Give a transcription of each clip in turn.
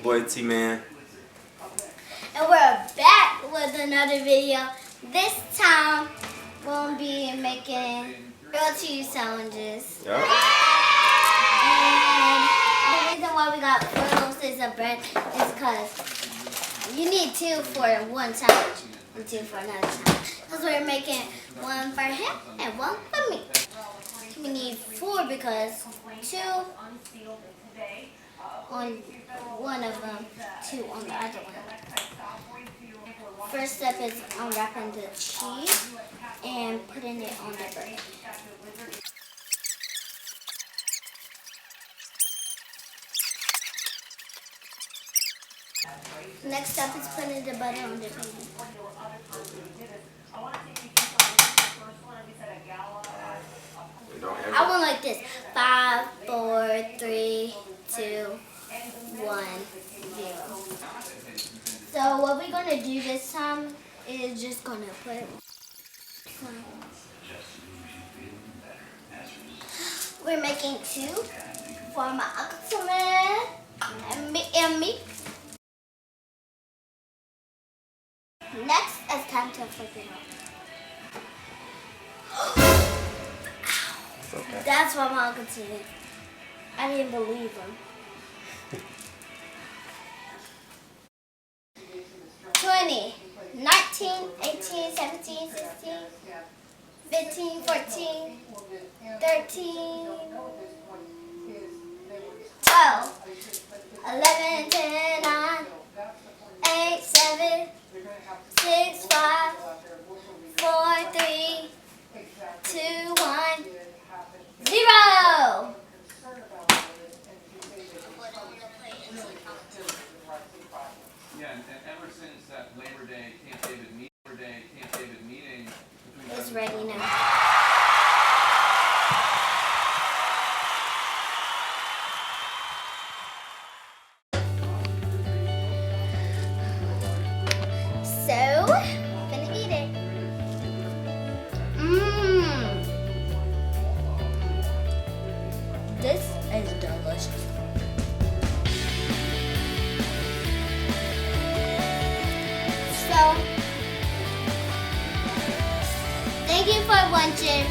your boy T-Man. And we're back with another video. This time we'll be making grilled cheese sandwiches. Yep. And the reason why we got 4 little sticks of bread is because you need 2 for one sandwich and 2 for another sandwich. Because we're making 1 for him and 1 for me. We need 4 because 2 on one of them, 2 on the other one. First step is unwrapping the cheese and putting it on the bread. Next step is putting the butter on the bread. I want like this. 5, 4, 3, 2, 1, 0. So what we're gonna do this time is just gonna put. We're making 2 for my ultimate and me. Next, it's time to flip it off. Okay. That's what my uncle did. I didn't believe him. 20, 19, 18, 17, 16, 15, 14, 13, 12, 11, 10, 9, 8, 7, 6, 5, 4, 3, 2, 1, 0. Yeah, and ever since that Labor Day Camp David meeting between It's ready now. So, gonna eat it. This is delicious. So, thank you for watching.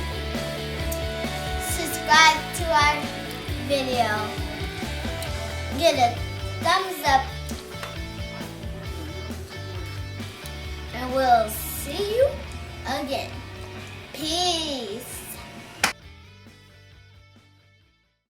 Subscribe to our video. Give a thumbs up. And we'll see you again. Peace.